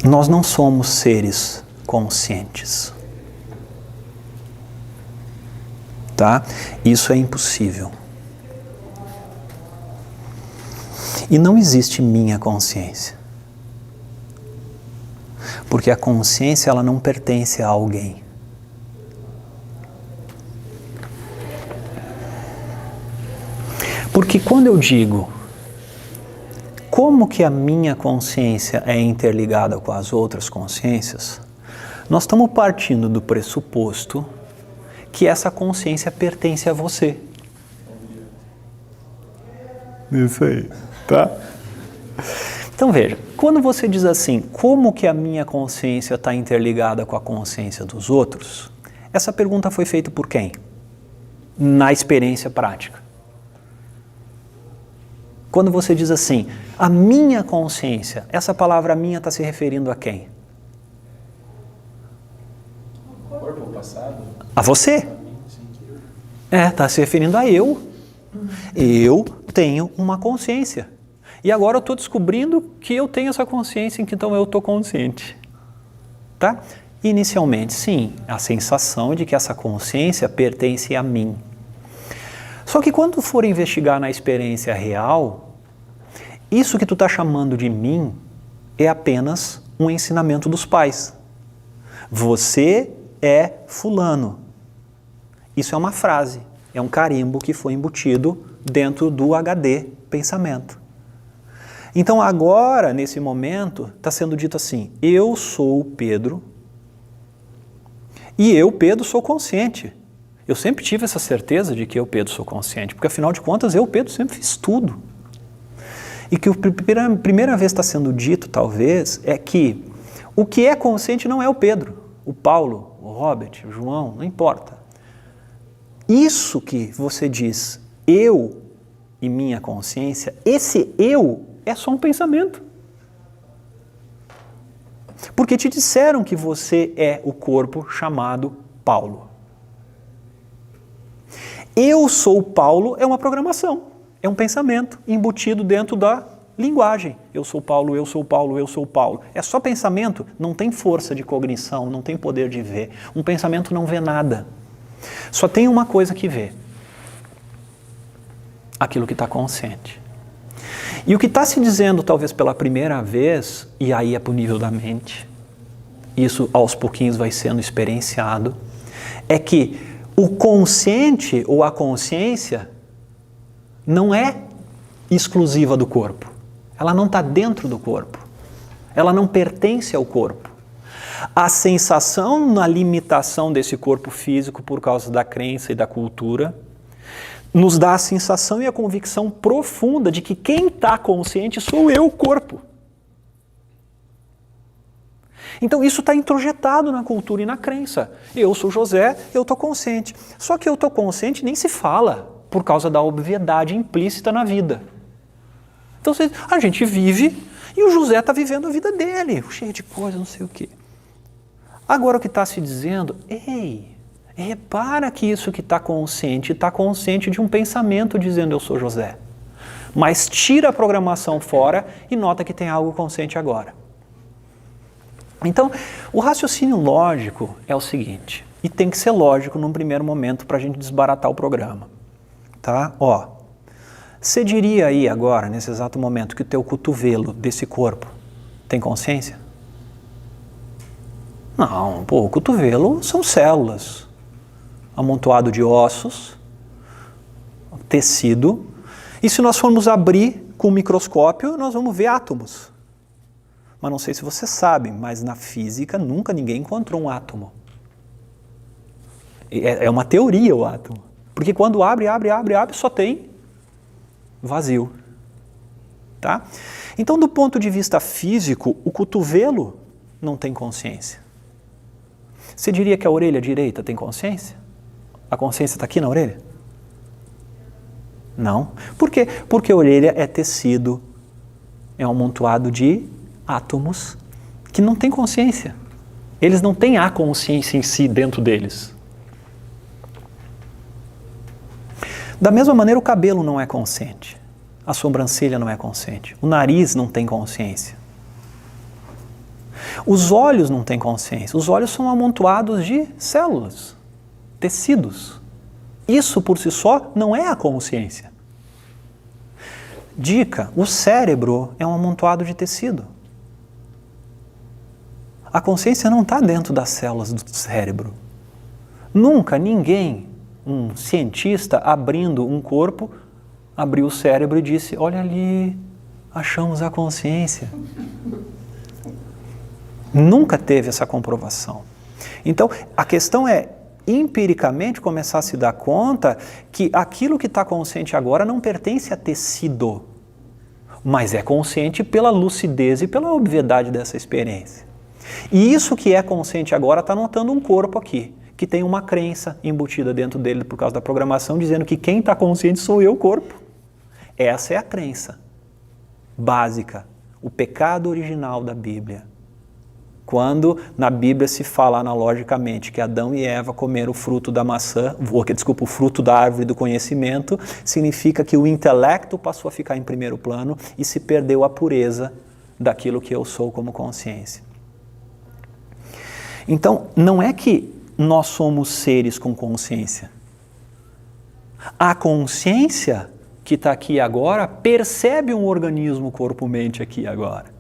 Nós não somos seres conscientes. Tá? Isso é impossível. E não existe minha consciência. Porque a consciência, ela não pertence a alguém. Porque quando eu digo como que a minha consciência é interligada com as outras consciências, nós estamos partindo do pressuposto que essa consciência pertence a você. Isso aí, tá? Então veja, quando você diz assim, como que a minha consciência está interligada com a consciência dos outros, essa pergunta foi feita por quem? Na experiência prática. Quando você diz assim, a minha consciência, essa palavra minha está se referindo a quem? O corpo passado? A você? Está se referindo a eu. Eu tenho uma consciência. E agora eu estou descobrindo que eu tenho essa consciência, então eu estou consciente. Tá? Inicialmente, sim, a sensação de que essa consciência pertence a mim. Só que quando for investigar na experiência real, isso que tu está chamando de mim é apenas um ensinamento dos pais. Você é fulano. Isso é uma frase, é um carimbo que foi embutido dentro do HD pensamento. Então agora, nesse momento, está sendo dito assim, eu sou o Pedro e eu, Pedro, sou consciente. Eu sempre tive essa certeza de que eu, Pedro, sou consciente, porque afinal de contas eu, Pedro, sempre fiz tudo. E que a primeira vez está sendo dito, talvez, é que o que é consciente não é o Pedro, o Paulo, o Robert, o João, não importa. Isso que você diz, eu e minha consciência, esse eu é só um pensamento. Porque te disseram que você é o corpo chamado Paulo. Eu sou Paulo é uma programação, é um pensamento embutido dentro da linguagem. Eu sou Paulo, eu sou Paulo, eu sou Paulo. É só pensamento, não tem força de cognição, não tem poder de ver. Um pensamento não vê nada. Só tem uma coisa que vê. Aquilo que está consciente. E o que está se dizendo, talvez pela primeira vez, e aí é para o nível da mente, isso aos pouquinhos vai sendo experienciado, é que o consciente ou a consciência não é exclusiva do corpo. Ela não está dentro do corpo. Ela não pertence ao corpo. A sensação na limitação desse corpo físico por causa da crença e da cultura nos dá a sensação e a convicção profunda de que quem está consciente sou eu, o corpo. Então isso está introjetado na cultura e na crença. Eu sou José, eu estou consciente. Só que eu estou consciente nem se fala por causa da obviedade implícita na vida. Então a gente vive e o José está vivendo a vida dele, cheio de coisas, não sei o quê. Agora o que está se dizendo, ei, repara que isso que está consciente de um pensamento dizendo eu sou José. Mas tira a programação fora e nota que tem algo consciente agora. Então, o raciocínio lógico é o seguinte, e tem que ser lógico num primeiro momento para a gente desbaratar o programa. Tá? Ó, você diria aí agora, nesse exato momento, que o teu cotovelo desse corpo tem consciência? Não, pô, o cotovelo são células, amontoado de ossos, tecido, e se nós formos abrir com o microscópio, nós vamos ver átomos. Mas não sei se você sabe, mas na física nunca ninguém encontrou um átomo. É uma teoria o átomo. Porque quando abre, só tem vazio. Tá? Então, do ponto de vista físico, o cotovelo não tem consciência. Você diria que a orelha direita tem consciência? A consciência está aqui na orelha? Não. Por quê? Porque a orelha é tecido, é um amontoado de átomos que não têm consciência. Eles não têm a consciência em si dentro deles. Da mesma maneira, o cabelo não é consciente. A sobrancelha não é consciente. O nariz não tem consciência. Os olhos não têm consciência. Os olhos são amontoados de células, tecidos. Isso por si só não é a consciência. Dica: o cérebro é um amontoado de tecido. A consciência não está dentro das células do cérebro. Nunca ninguém, um cientista abrindo um corpo, abriu o cérebro e disse: olha ali, achamos a consciência. Nunca teve essa comprovação. Então, a questão é, empiricamente, começar a se dar conta que aquilo que está consciente agora não pertence a tecido, mas é consciente pela lucidez e pela obviedade dessa experiência. E isso que é consciente agora está notando um corpo aqui, que tem uma crença embutida dentro dele por causa da programação, dizendo que quem está consciente sou eu, corpo. Essa é a crença básica, o pecado original da Bíblia. Quando na Bíblia se fala analogicamente que Adão e Eva comeram o fruto da maçã, o fruto da árvore do conhecimento, significa que o intelecto passou a ficar em primeiro plano e se perdeu a pureza daquilo que eu sou como consciência. Então, não é que nós somos seres com consciência. A consciência que está aqui agora percebe um organismo corpo-mente aqui agora.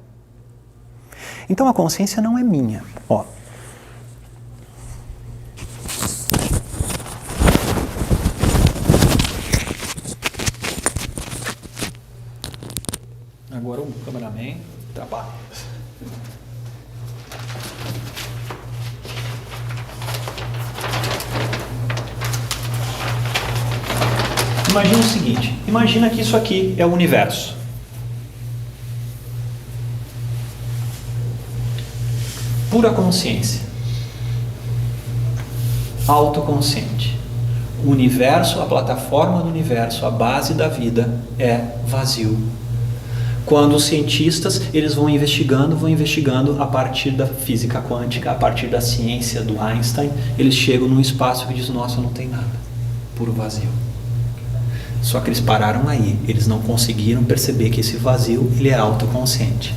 Então a consciência não é minha. Ó. Agora o cameraman trabalha. Imagina o seguinte, imagina que isso aqui é o universo. Pura consciência, autoconsciente. O universo, a plataforma do universo, a base da vida é vazio. Quando os cientistas eles vão investigando a partir da física quântica, a partir da ciência do Einstein, eles chegam num espaço que diz: nossa, não tem nada, puro vazio. Só que eles pararam aí, eles não conseguiram perceber que esse vazio ele é autoconsciente.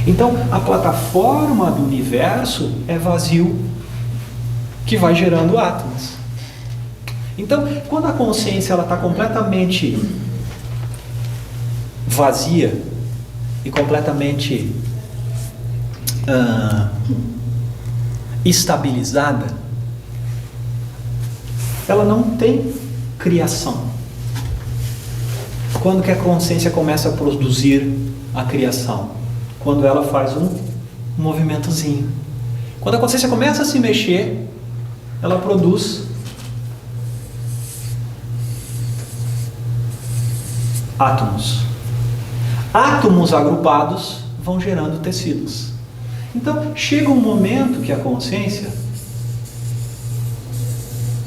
Então, a plataforma do universo é vazio, que vai gerando átomos. Então, quando a consciência está completamente vazia e completamente estabilizada, ela não tem criação. Quando que a consciência começa a produzir a criação? Quando ela faz um movimentozinho. Quando a consciência começa a se mexer, ela produz átomos. Átomos agrupados vão gerando tecidos. Então, chega um momento que a consciência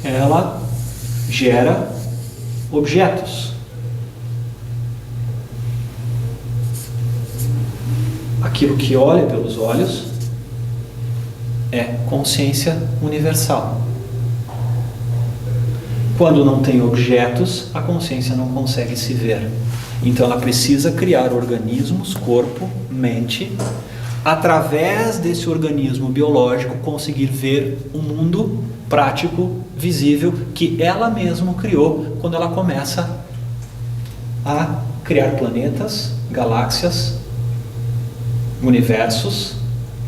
ela gera objetos. Aquilo que olha pelos olhos é consciência universal. Quando não tem objetos, a consciência não consegue se ver. Então ela precisa criar organismos, corpo, mente, através desse organismo biológico conseguir ver o mundo prático, visível, que ela mesma criou quando ela começa a criar planetas, galáxias, universos,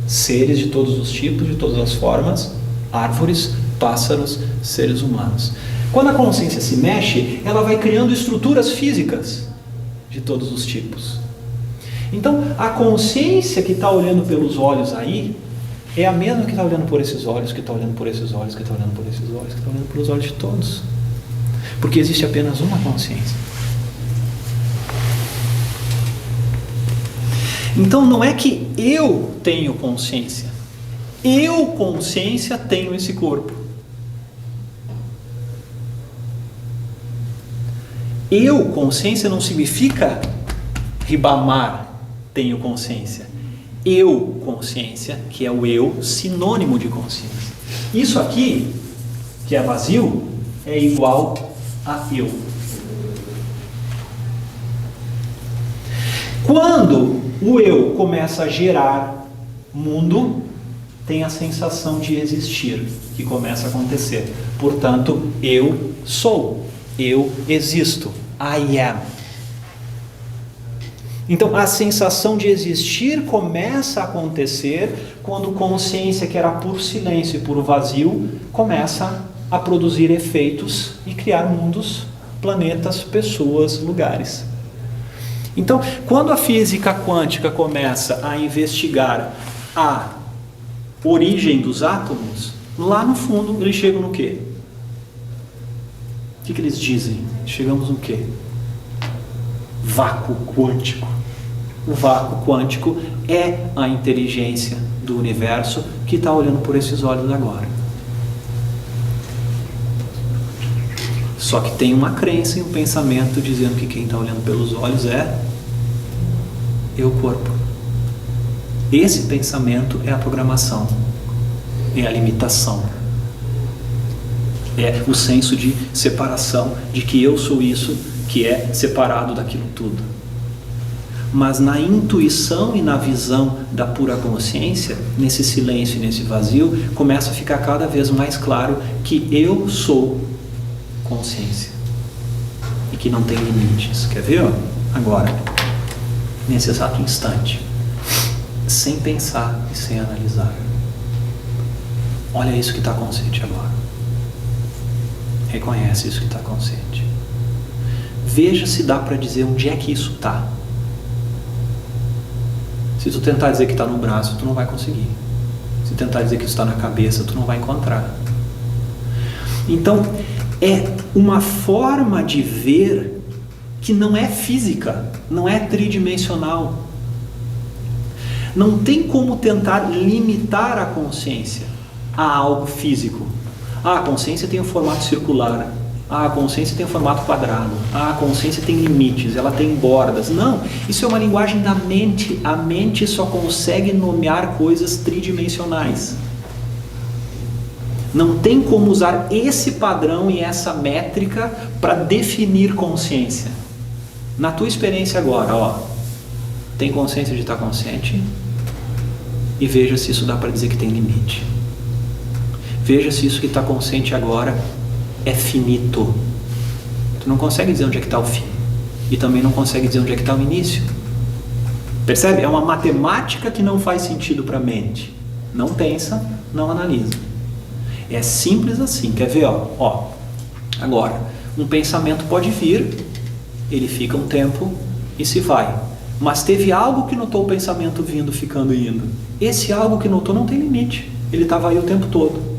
seres de todos os tipos, de todas as formas, árvores, pássaros, seres humanos. Quando a consciência se mexe, ela vai criando estruturas físicas de todos os tipos. Então, a consciência que está olhando pelos olhos aí é a mesma que está olhando por esses olhos, que está olhando por esses olhos, que está olhando por esses olhos, que está olhando pelos olhos de todos. Porque existe apenas uma consciência. Então não é que eu tenho consciência. Eu, consciência, tenho esse corpo. Eu, consciência, não significa Ribamar, tenho consciência. Eu, consciência, que é o eu, sinônimo de consciência. Isso aqui, que é vazio, é igual a eu. Quando o eu começa a gerar mundo, tem a sensação de existir, que começa a acontecer. Portanto, eu sou, eu existo, I am. Então, a sensação de existir começa a acontecer quando consciência, que era puro silêncio e puro vazio, começa a produzir efeitos e criar mundos, planetas, pessoas, lugares. Então, quando a física quântica começa a investigar a origem dos átomos, lá no fundo eles chegam no quê? O que eles dizem? Chegamos no quê? Vácuo quântico. O vácuo quântico é a inteligência do universo que está olhando por esses olhos agora. Só que tem uma crença e um pensamento dizendo que quem está olhando pelos olhos é eu, corpo. Esse pensamento é a programação, é a limitação, é o senso de separação, de que eu sou isso, que é separado daquilo tudo. Mas na intuição e na visão da pura consciência, nesse silêncio e nesse vazio, começa a ficar cada vez mais claro que eu sou consciência e que não tem limites. Quer ver? Ó? Agora, nesse exato instante, sem pensar e sem analisar, olha isso que está consciente agora. Reconhece isso que está consciente. Veja se dá para dizer onde é que isso está. Se tu tentar dizer que está no braço, tu não vai conseguir. Se tentar dizer que isso está na cabeça, tu não vai encontrar. Então, é uma forma de ver que não é física, não é tridimensional. Não tem como tentar limitar a consciência a algo físico. A consciência tem um formato circular. A consciência tem um formato quadrado. A consciência tem limites, ela tem bordas. Não, isso é uma linguagem da mente. A mente só consegue nomear coisas tridimensionais. Não tem como usar esse padrão e essa métrica para definir consciência. Na tua experiência agora, ó, tem consciência de estar consciente? E veja se isso dá para dizer que tem limite. Veja se isso que está consciente agora é finito. Tu não consegue dizer onde é que está o fim. E também não consegue dizer onde é que está o início. Percebe? É uma matemática que não faz sentido para a mente. Não pensa, não analisa. É simples assim. Quer ver? Ó, agora, um pensamento pode vir, ele fica um tempo e se vai. Mas teve algo que notou o pensamento vindo, ficando e indo. Esse algo que notou não tem limite. Ele estava aí o tempo todo.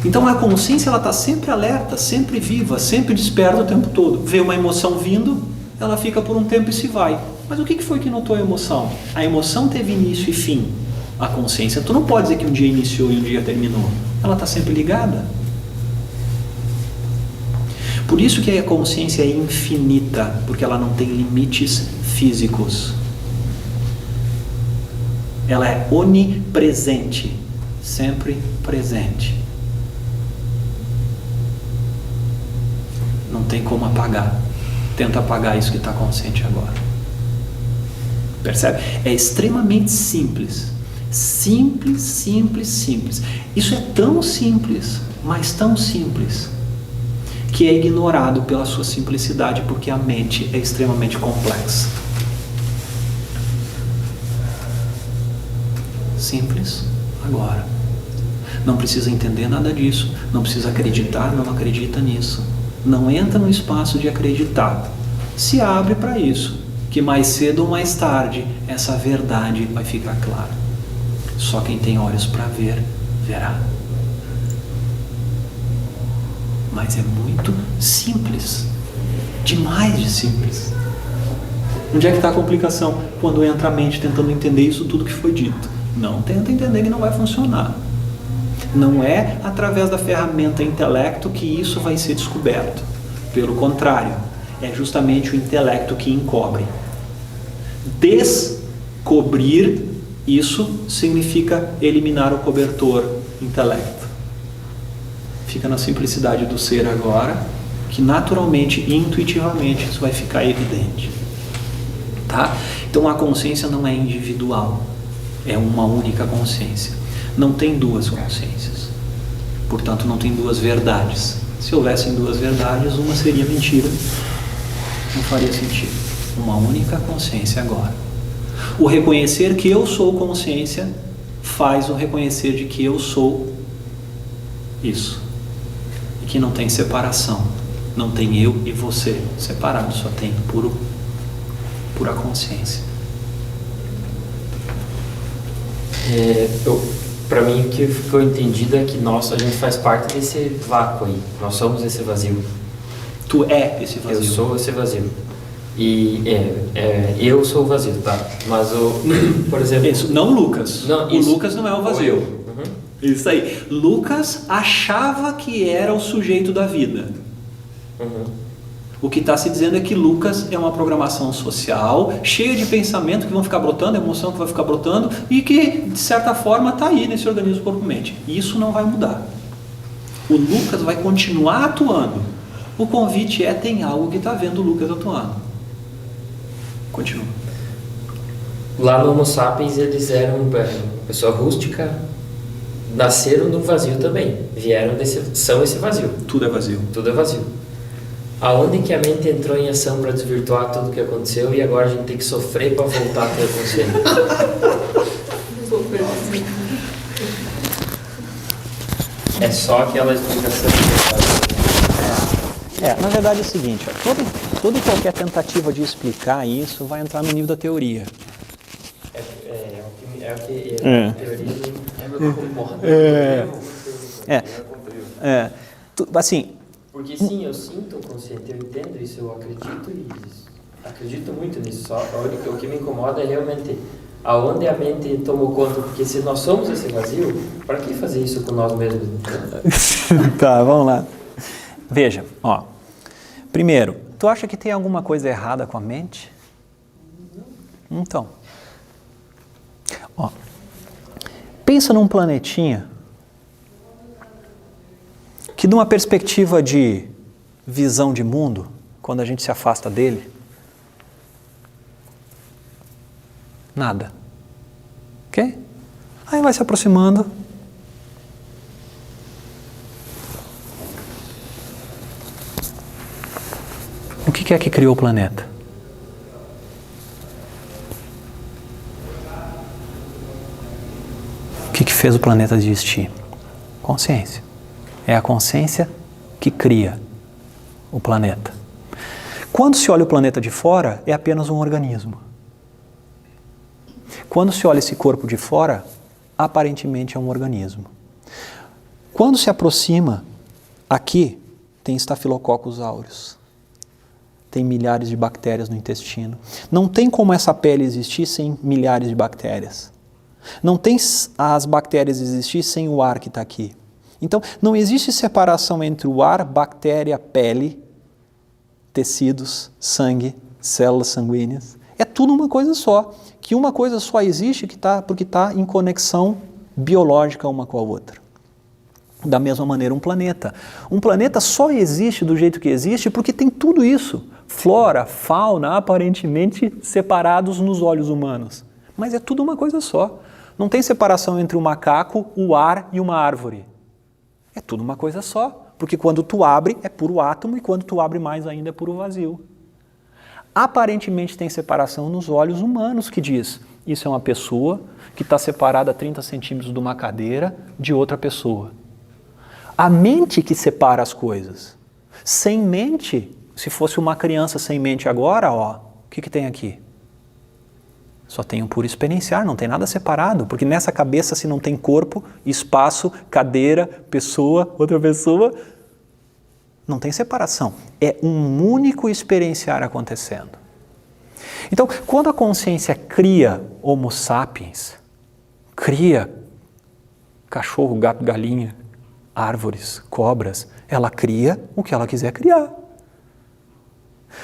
Então a consciência está sempre alerta, sempre viva, sempre desperta o tempo todo. Vê uma emoção vindo, ela fica por um tempo e se vai. Mas o que foi que notou a emoção? A emoção teve início e fim. A consciência, tu não pode dizer que um dia iniciou e um dia terminou. Ela está sempre ligada. Por isso que a consciência é infinita, porque ela não tem limites físicos. Ela é onipresente, sempre presente. Não tem como apagar. Tenta apagar isso que está consciente agora. Percebe? É extremamente simples. Simples, simples, simples. Isso é tão simples, mas tão simples, que é ignorado pela sua simplicidade, porque a mente é extremamente complexa. Simples agora. Não precisa entender nada disso, não precisa acreditar, não acredita nisso. Não entra no espaço de acreditar. Se abre para isso, que mais cedo ou mais tarde essa verdade vai ficar clara. Só quem tem olhos para ver, verá. Mas é muito simples. Demais de simples. Onde é que está a complicação? Quando entra a mente tentando entender isso tudo que foi dito. Não tenta entender que não vai funcionar. Não é através da ferramenta intelecto que isso vai ser descoberto. Pelo contrário, é justamente o intelecto que encobre. Descobrir isso significa eliminar o cobertor intelecto. Fica na simplicidade do ser agora que naturalmente e intuitivamente isso vai ficar evidente. Tá? Então a consciência não é individual, é uma única consciência. Não tem duas consciências. Portanto, não tem duas verdades. Se houvessem duas verdades, uma seria mentira. Não faria sentido. Uma única consciência agora. O reconhecer que eu sou consciência faz o reconhecer de que eu sou isso. E que não tem separação. Não tem eu e você separado, só tem pura consciência. Para mim, o que ficou entendido é que a gente faz parte desse vácuo aí. Nós somos esse vazio. Tu é esse vazio. Eu sou esse vazio. E eu sou o vazio, tá? Mas, por exemplo... Isso, não Lucas. Não, o Lucas não é o vazio. Uhum. Isso aí. Lucas achava que era o sujeito da vida. Uhum. O que está se dizendo é que Lucas é uma programação social, cheia de pensamento que vão ficar brotando, emoção que vai ficar brotando, e que, de certa forma, está aí nesse organismo corpo-mente. E isso não vai mudar. O Lucas vai continuar atuando. O convite tem algo que está vendo o Lucas atuando. Continua. Lá no Homo sapiens, eles eram uma pessoa rústica, nasceram do vazio também. São esse vazio. Tudo é vazio. Tudo é vazio. Aonde que a mente entrou em ação para desvirtuar tudo o que aconteceu e agora a gente tem que sofrer para voltar a ter consciência? É só aquela explicação. Na verdade é o seguinte, toda e qualquer tentativa de explicar isso vai entrar no nível da teoria. A teoria Assim... Porque sim, eu sinto consciente, eu entendo isso, eu acredito muito nisso. Só o que me incomoda é realmente aonde a mente tomou conta, porque se nós somos esse vazio, para que fazer isso com nós mesmos? Tá, vamos lá. Veja, primeiro, tu acha que tem alguma coisa errada com a mente? Então, pensa num planetinha que, de uma perspectiva de visão de mundo, quando a gente se afasta dele, nada. Ok? Aí vai se aproximando. O que é que criou o planeta? O que fez o planeta existir? Consciência. É a consciência que cria o planeta. Quando se olha o planeta de fora, é apenas um organismo. Quando se olha esse corpo de fora, aparentemente é um organismo. Quando se aproxima, aqui tem Staphylococcus aureus. Tem milhares de bactérias no intestino. Não tem como essa pele existir sem milhares de bactérias. Não tem as bactérias existir sem o ar que está aqui. Então, não existe separação entre o ar, bactéria, pele, tecidos, sangue, células sanguíneas. É tudo uma coisa só. Que uma coisa só existe porque está em conexão biológica uma com a outra. Da mesma maneira, um planeta. Um planeta só existe do jeito que existe porque tem tudo isso. Flora, fauna, aparentemente separados nos olhos humanos. Mas é tudo uma coisa só. Não tem separação entre o macaco, o ar e uma árvore. É tudo uma coisa só, porque quando tu abre é puro átomo e quando tu abre mais ainda é puro vazio. Aparentemente tem separação nos olhos humanos que diz, isso é uma pessoa que está separada a 30 centímetros de uma cadeira de outra pessoa. A mente que separa as coisas. Sem mente, se fosse uma criança sem mente agora, o que tem aqui? Só tem um puro experienciar, não tem nada separado, porque nessa cabeça se não tem corpo, espaço, cadeira, pessoa, outra pessoa, não tem separação. É um único experienciar acontecendo. Então, quando a consciência cria Homo sapiens, cria cachorro, gato, galinha, árvores, cobras, ela cria o que ela quiser criar.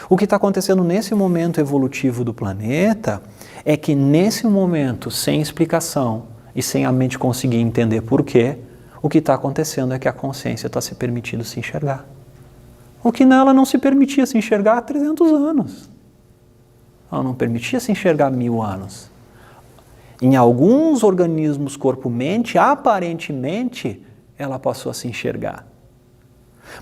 O que está acontecendo nesse momento evolutivo do planeta é que nesse momento, sem explicação e sem a mente conseguir entender por quê, o que está acontecendo é que a consciência está se permitindo se enxergar. O que nela não se permitia se enxergar há 300 anos. Ela não permitia se enxergar há 1000 anos. Em alguns organismos corpo-mente, aparentemente, ela passou a se enxergar.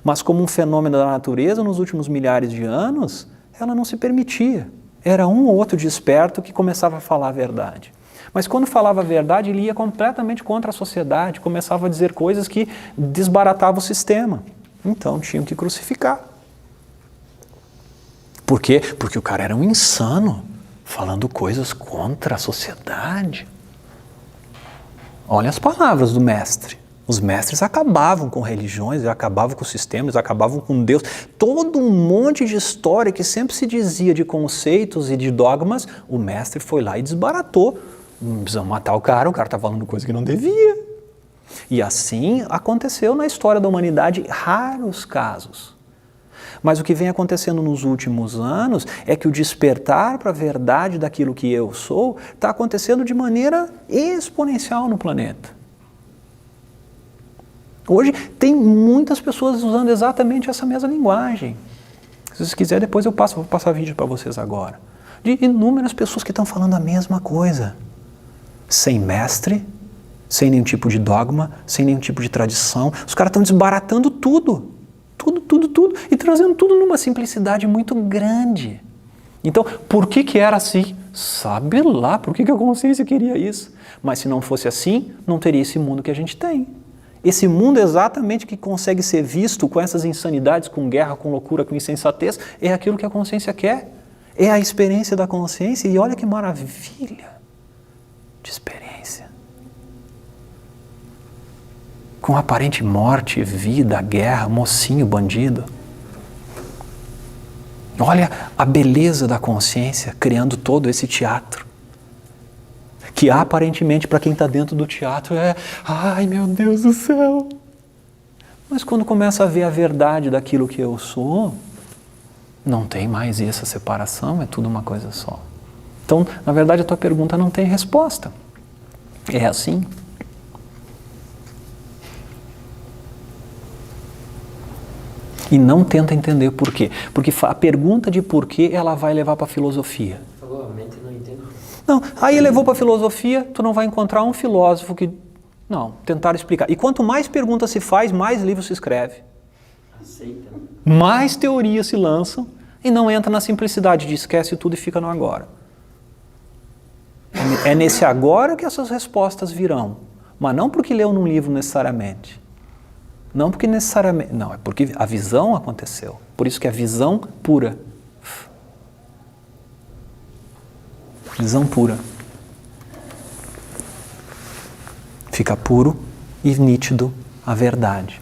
Mas como um fenômeno da natureza, nos últimos milhares de anos, ela não se permitia. Era um ou outro desperto que começava a falar a verdade. Mas quando falava a verdade, ele ia completamente contra a sociedade, começava a dizer coisas que desbaratavam o sistema. Então tinham que crucificar. Por quê? Porque o cara era um insano, falando coisas contra a sociedade. Olha as palavras do mestre. Os mestres acabavam com religiões, acabavam com sistemas, acabavam com Deus. Todo um monte de história que sempre se dizia de conceitos e de dogmas, o mestre foi lá e desbaratou. Precisamos matar o cara está falando coisa que não devia. E assim aconteceu na história da humanidade, raros casos. Mas o que vem acontecendo nos últimos anos é que o despertar para a verdade daquilo que eu sou está acontecendo de maneira exponencial no planeta. Hoje tem muitas pessoas usando exatamente essa mesma linguagem. Se vocês quiserem, depois vou passar vídeo para vocês agora. De inúmeras pessoas que estão falando a mesma coisa. Sem mestre, sem nenhum tipo de dogma, sem nenhum tipo de tradição. Os caras estão desbaratando tudo. Tudo. E trazendo tudo numa simplicidade muito grande. Então, por que era assim? Sabe lá por que a consciência queria isso. Mas se não fosse assim, não teria esse mundo que a gente tem. Esse mundo exatamente que consegue ser visto com essas insanidades, com guerra, com loucura, com insensatez, é aquilo que a consciência quer. É a experiência da consciência. E olha que maravilha de experiência. Com aparente morte, vida, guerra, mocinho, bandido. Olha a beleza da consciência criando todo esse teatro. Que aparentemente para quem está dentro do teatro é, ai meu Deus do céu. Mas quando começa a ver a verdade daquilo que eu sou, não tem mais essa separação, é tudo uma coisa só. Então, na verdade, a tua pergunta não tem resposta. É assim. E não tenta entender por quê. Porque a pergunta de porquê ela vai levar para a filosofia. Falou, a mente não entende. Não, aí levou para a filosofia, tu não vai encontrar um filósofo que... Não, tentaram explicar. E quanto mais perguntas se faz, mais livros se escreve. Aceita. Mais teorias se lançam e não entra na simplicidade de esquece tudo e fica no agora. É nesse agora que essas respostas virão. Mas não porque leu num livro necessariamente. Não porque necessariamente... Não, é porque a visão aconteceu. Por isso que é visão pura. Visão pura. Fica puro e nítido a verdade.